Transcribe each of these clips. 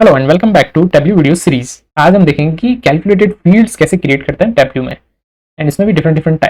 Hello and welcome back to Tableau video series. आज हम देखेंगे कि कैलकुलेटेड फील्ड्स कैसे क्रिएट करते हैं टैब्ल्यू में। एंड इसमें भी डिफरेंट डिफरेंट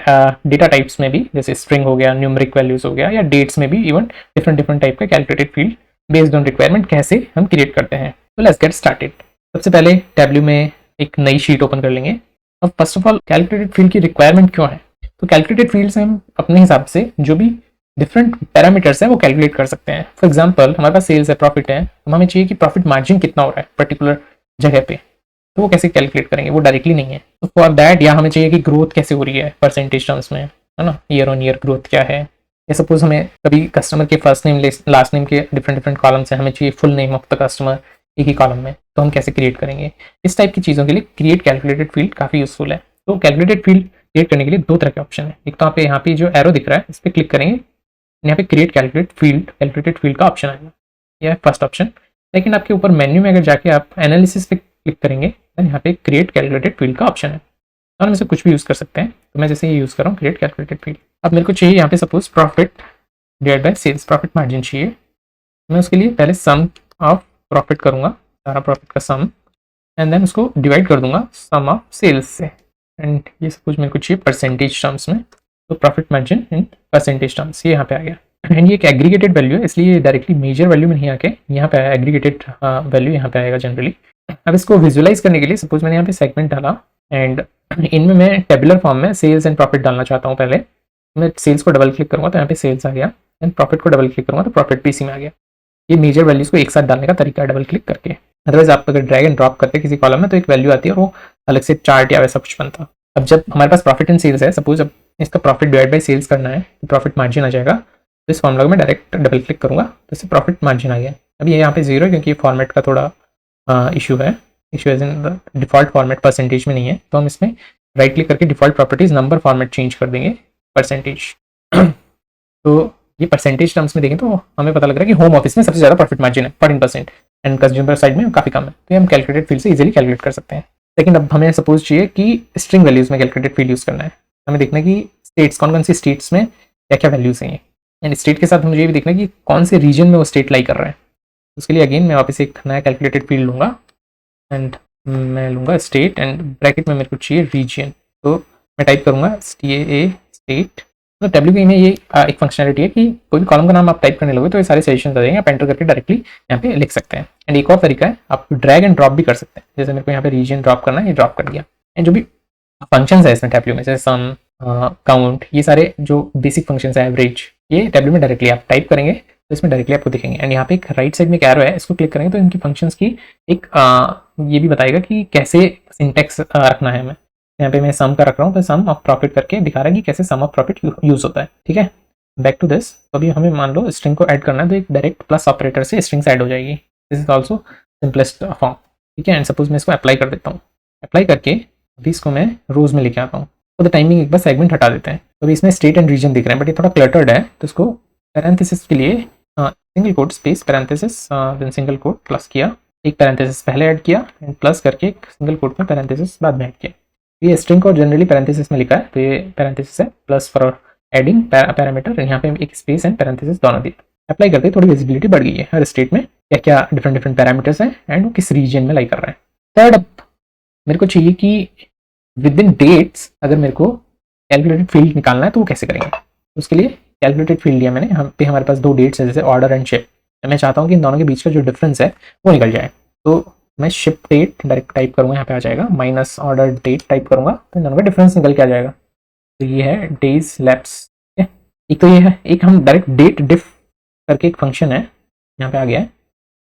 डेटा टाइप्स में भी, जैसे स्ट्रिंग हो गया, न्यूमेरिक वैल्यूज हो गया, या डेट्स में भी इवन डिफरेंट डिफरेंट टाइप का calculated field based on requirement कैसे हम क्रिएट करते हैं। तो लेट्स गेट स्टार्टेड। सबसे पहले टैब्ल्यू में एक नई शीट ओपन कर लेंगे। अब first of all calculated field की रिक्वायरमेंट क्यों है? तो कैलकुलेटेड फील्ड से हम अपने हिसाब से जो भी डिफरेंट पैरामीटर्स है वो कैलकुलेट कर सकते हैं। फॉर एग्जांपल हमारे पास सेल्स है, प्रॉफिट है, तो हमें चाहिए कि प्रॉफिट मार्जिन कितना हो रहा है पर्टिकुलर जगह पे, तो वो कैसे कैलकुलेट करेंगे? वो डायरेक्टली नहीं है। तो फॉर दैट या हमें चाहिए कि ग्रोथ कैसे हो रही है परसेंटेज टर्म्स में, है ना, ईयर ऑन ईयर ग्रोथ क्या है। या सपोज हमें कभी कस्टमर के फर्स्ट नेम लास्ट नेम के डिफरेंट डिफरेंट कॉलम्स है, हमें चाहिए full name of the customer एक ही कॉलम में, तो हम कैसे क्रिएट करेंगे? इस टाइप की चीज़ों के लिए क्रिएट कैलकुलेटेड फील्ड काफ़ी यूजफुल है। तो कैलकुलेटेड फील्ड क्रिएट करने के लिए दो तरह के ऑप्शन है। एक तो यहाँ पे जो एरो दिख रहा है इस पर क्लिक करेंगे, यहाँ पे क्रिएट कैलकुलेटेड फील्ड का ऑप्शन आएगा। यह है फर्स्ट ऑप्शन। लेकिन आपके ऊपर मेन्यू में अगर जाके आप एनालिसिस पे क्लिक करेंगे तो यहाँ पे क्रिएट कैलकुलेटेड फील्ड का ऑप्शन है और हम इसे कुछ भी यूज़ कर सकते हैं। तो मैं जैसे ये यूज़ कर रहा हूँ क्रिएट कैलकुलेटेड फील्ड। अब मेरे को चाहिए यहाँ पे suppose profit divide by sales, profit margin चाहिए। मैं उसके लिए पहले सम ऑफ प्रॉफिट करूँगा, सारा प्रॉफिट का सम, एंड देन उसको डिवाइड कर दूंगा सम ऑफ सेल्स से। एंड ये सपोज मेरे को चाहिए परसेंटेज टर्म्स में, तो profit margin in percentage terms ये यहाँ पे आ गया। एंड ये एक एग्रीगेटेड वैल्यू है, इसलिए डायरेक्टली मेजर वैल्यू में नहीं आके यहाँ पे आया, एग्रीगेटेड वैल्यू यहाँ पे आएगा जनरली। अब इसको विजुअलाइज करने के लिए सपोज मैंने यहाँ पे सेगमेंट डाला एंड इनमें मैं टेबुलर फॉर्म में सेल्स एंड प्रॉफिट डालना चाहता हूँ। पहले मैं सेल्स को डबल क्लिक करूँगा तो यहाँ पे सेल्स आ गया, एंड प्रॉफिट को डबल क्लिक करूँगा तो प्रॉफिट पीसी में आ गया। ये मेजर वैल्यूज को एक साथ डालने का तरीका है डबल क्लिक करके। अदरवाइज आप अगर ड्रैग एंड ड्रॉप करते किसी कॉलम में तो एक वैल्यू आती है और वो अलग से चार्ट या वैसा कुछ बनता। अब जब हमारे पास प्रॉफिट एंड सेल्स है, सपोज अब इसका प्रॉफिट डिवाइड बाई सेल्स करना है तो प्रॉफिट मार्जिन आ जाएगा। तो इस फॉर्मूला को मैं डायरेक्ट डबल क्लिक करूँगा तो इससे प्रॉफिट मार्जिन आ गया। अब ये यहाँ पे जीरो है क्योंकि फॉर्मेट का थोड़ा इशू है। Issue as in the default format percentage में नहीं है, तो हम इसमें राइट क्लिक करके default properties number format change कर देंगे परसेंटेज। तो ये परसेंटेज टर्म्स में देखें तो हमें पता लग रहा है कि होम ऑफिस में सबसे ज़्यादा प्रॉफिट मार्जिन है 14% एंड कंज्यूमर साइड में काफ़ी कम है। तो ये हम कैलकुलेटेड फील्ड से इजीली कैलकुलेट कर सकते हैं। लेकिन अब हमें सपोज चाहिए कि स्ट्रिंग वैल्यूज़ में कैलकुलेटेड फील्ड यूज़ करना है। हमें देखना है कि स्टेट्स कौन कौन सी स्टेट्स में क्या क्या वैल्यूज़ हैं, एंड स्टेट के साथ मुझे ये भी देखना है कि कौन से रीजन में वो स्टेट लाई कर रहा है। उसके लिए अगेन मैं वापस एक नया कैलकुलेटेड फील्ड लूँगा एंड मैं लूँगा स्टेट एंड ब्रैकेट में मेरे को चाहिए रीजन। तो मैं टाइप करूँगा स्टेट। तो टैब्ल्यू में ये एक फंक्शनलिटी है कि कोई भी कॉलम का नाम आप टाइप करने लोगे तो ये सारे सजेशन आ जाएंगे, आप एंटर करके डायरेक्टली यहाँ पे लिख सकते हैं। एंड एक और तरीका है, आप ड्रैग एंड ड्रॉप भी कर सकते हैं। जैसे मेरे को यहाँ पे रीजन ड्रॉप करना है, ये ड्रॉप कर दिया। एंड जो भी फंक्शंस है इसमें टैब्ल्यू में, जैसे सम, काउंट, ये सारे जो बेसिक फंक्शंस है, एवरेज, ये टैब्ल्यू में डायरेक्टली आप टाइप करेंगे तो इसमें डायरेक्टली आपको दिखेंगे। एंड यहाँ पे एक राइट साइड में एक एरो है, इसको क्लिक करेंगे तो इनकी फंक्शंस की एक ये भी बताएगा कि कैसे सिंटेक्स रखना है हमें। यहाँ पे मैं सम का रख रहा हूँ तो सम ऑफ प्रॉफिट करके दिखा रहा है कि कैसे सम ऑफ प्रॉफिट यूज होता है। ठीक है, बैक टू दिस। तो अभी हमें मान लो स्ट्रिंग को ऐड करना है तो एक डायरेक्ट प्लस ऑपरेटर से स्ट्रिंग्स ऐड हो जाएगी। This is also simplest form. ठीक है, एंड सपोज मैं इसको अप्लाई कर देता हूँ। अप्लाई करके अभी इसको मैं रोज में लेके आता हूँ। तो द टाइमिंग एक बार सेगमेंट हटा देते हैं। तो अभी इसमें स्टेट एंड रीजन दिख रहे हैं बट ये थोड़ा क्लटर्ड है, तो इसको पैरेंथेसिस के लिए single quote space parenthesis then single quote plus किया, एक पैरेंथेसिस पहले ऐड किया एंड प्लस करके एक सिंगल कोट में पैरेंथेसिस बाद में ऐड किया। ये स्ट्रिंग को जनरली पैरेंथेसिस में लिखा है तो ये पैरेंथेसिस है प्लस फॉर एडिंग पैरामीटर। यहाँ पे एक स्पेस एंड पैरेंथेसिस दोनों दिए। अप्लाई करते थोड़ी विजिबिलिटी बढ़ गई है, हर स्टेट में क्या क्या डिफरेंट डिफरेंट पैरामीटर्स हैं एंड वो किस रीजन में लाई कर रहा है। थर्ड, अब मेरे को चाहिए कि विद इन डेट्स अगर मेरे को कैलकुलेटेड फील्ड निकालना है तो वो कैसे करेंगे। उसके लिए कैलकुलेटेड फील्ड लिया मैंने, यहाँ पे हमारे पास दो डेट्स है जैसे ऑर्डर एंड शिप। मैं चाहता हूँ कि इन दोनों के बीच का जो डिफरेंस है वो निकल जाए। तो मैं शिप डेट डायरेक्ट टाइप करूँगा, यहाँ पे आ जाएगा, माइनस ऑर्डर डेट टाइप करूँगा तो इन दोनों का डिफरेंस निकल के आ जाएगा। तो ये है डेज लैप्स। एक तो ये है, एक हम डायरेक्ट डेट डिफ करके एक फंक्शन है यहाँ पे आ गया है।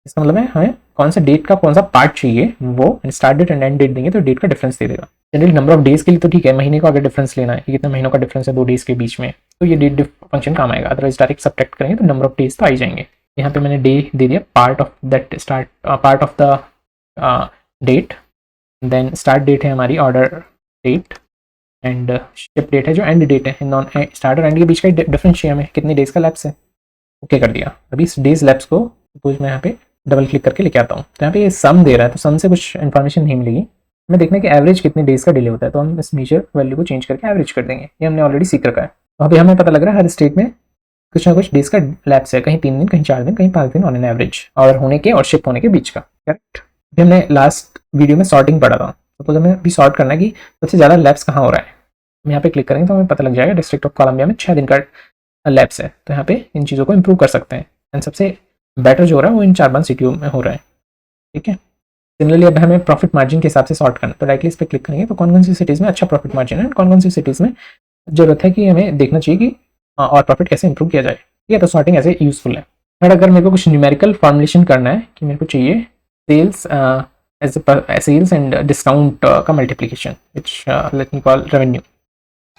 इसका मतलब है हमें कौन सा डेट का कौन सा पार्ट चाहिए, वो start date and end date देंगे तो डेट का डिफरेंस दे देगा। जनरली नंबर ऑफ डेज के लिए तो ठीक है, महीने को अगर डिफरेंस लेना है कि कितने महीनों का डिफरेंस है दो डेज के बीच में, तो ये डेट डिफ फंक्शन काम आएगा। अदरवाइज डायरेक्ट सब्ट्रैक्ट करेंगे तो नंबर ऑफ डेज तो आ ही जाएंगे। यहाँ पे मैंने डे दे दिया, part of that start part of the date, then start date है हमारी order date and ship date है जो एंड डेट है। नॉन स्टार्ट और एंड के बीच का डिफरेंस चाहिए हमें, कितने डेज का लैप्स है। ओके कर दिया। अभी इस डेज लैप्स को सपोज मैं यहाँ पे डबल क्लिक करके लेके आता हूँ तो यहाँ पे ये सम दे रहा है, तो सम से कुछ इन्फॉर्मेशन नहीं मिलेगी। हमें देखना है कि एवरेज कितने डेज का डिले होता है, तो हम इस मेजर वैल्यू को चेंज करके एवरेज कर देंगे। ये हमने ऑलरेडी सीख रखा है। तो अभी हमें पता लग रहा है हर स्टेट में कुछ ना कुछ डेज का लैप्स है, कहीं 3 दिन, कहीं 4 दिन, कहीं 5 दिन ऑन एन एवरेज, और होने के और शिप होने के बीच का। करेक्ट। अभी हमने लास्ट वीडियो में सॉर्टिंग पढ़ा था, सपोज हमें अभी सॉर्ट करना है कि सबसे ज़्यादा लैप्स कहाँ हो रहा है। हम यहाँ पे क्लिक करेंगे तो हमें पता लग जाएगा डिस्ट्रिक्ट ऑफ कोलंबिया में 6 दिन का लैप्स है, तो यहाँ पे इन चीज़ों को इंप्रूव कर सकते हैं। एंड सबसे बेटर जो हो रहा है वो इन 4-5 सिटियों में हो रहा है, ठीक है। सिमिलरली अब हमें प्रॉफिट मार्जिन के हिसाब से सॉर्ट करना है, तो डायरेक्टली इस पर क्लिक करेंगे तो कौन कौन सी सिटीज़ में अच्छा प्रॉफिट मार्जिन है, कौन कौन सी सिटीज़ में जरूरत है कि हमें देखना चाहिए कि और प्रॉफिट कैसे इंप्रूव किया जाए, ठीक है। तो सॉर्टिंग ऐसे यूजफुल है। बट अगर मेरे को कुछ न्यूमेरिकल फॉर्मुलेशन करना है कि मेरे को चाहिए सेल्स सेल्स एंड डिस्काउंट का मल्टीप्लीकेशन, विच लेट मी कॉल रेवेन्यू,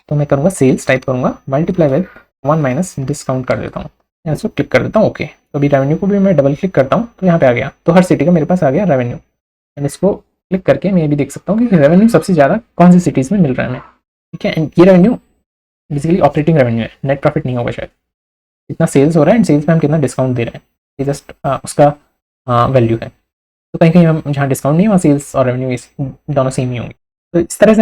तो मैं करूँगा सेल्स टाइप करूँगा मल्टीप्लाई विद 1 माइनस डिस्काउंट कर देता हूँ, यहाँ से क्लिक कर देता हूँ ओके। तो अभी रेवेन्यू को भी मैं डबल क्लिक करता हूँ तो यहाँ पे आ गया, तो हर सिटी का मेरे पास आ गया रेवेन्यू। एंड इसको क्लिक करके मैं ये भी देख सकता हूँ कि रेवेन्यू सबसे ज़्यादा कौन सी सिटीज़ में मिल रहा है हमें, ठीक है। एंड ये रेवेन्यू बेसिकली ऑपरेटिंग रेवेन्यू है, नेट प्रॉफिट नहीं होगा शायद। कितना सेल्स हो रहा है एंड सेल्स में हम कितना डिस्काउंट दे रहे हैं, ये जस्ट उसका वैल्यू है। तो कहीं कहीं हम जहाँ डिस्काउंट नहीं है वहाँ सेल्स और रेवेन्यू दोनों सेम ही होंगे। तो इस तरह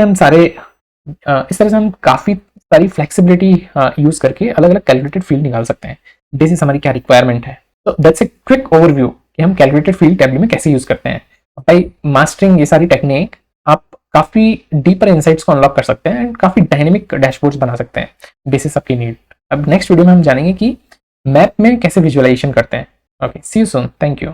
से हम काफ़ी सारी फ्लेक्सिबिलिटी यूज़ करके अलग अलग कैलकुलेटेड फील्ड निकाल सकते हैं, बेसिस हमारी क्या रिक्वायरमेंट है। तो दैट्स ए क्विक ओवरव्यू कि हम कैलकुलेटेड फील्ड टैब्यू में कैसे यूज़ करते हैं। बाई मास्टरिंग ये सारी टेक्निक आप काफ़ी डीपर इंसाइट्स को अनलॉक कर सकते हैं एंड काफ़ी डायनेमिक डैशबोर्ड्स बना सकते हैं बेसिस आपकी नीड। अब नेक्स्ट वीडियो में हम जानेंगे कि मैप में कैसे विजुअलाइजेशन करते हैं। Okay, see you soon, thank you.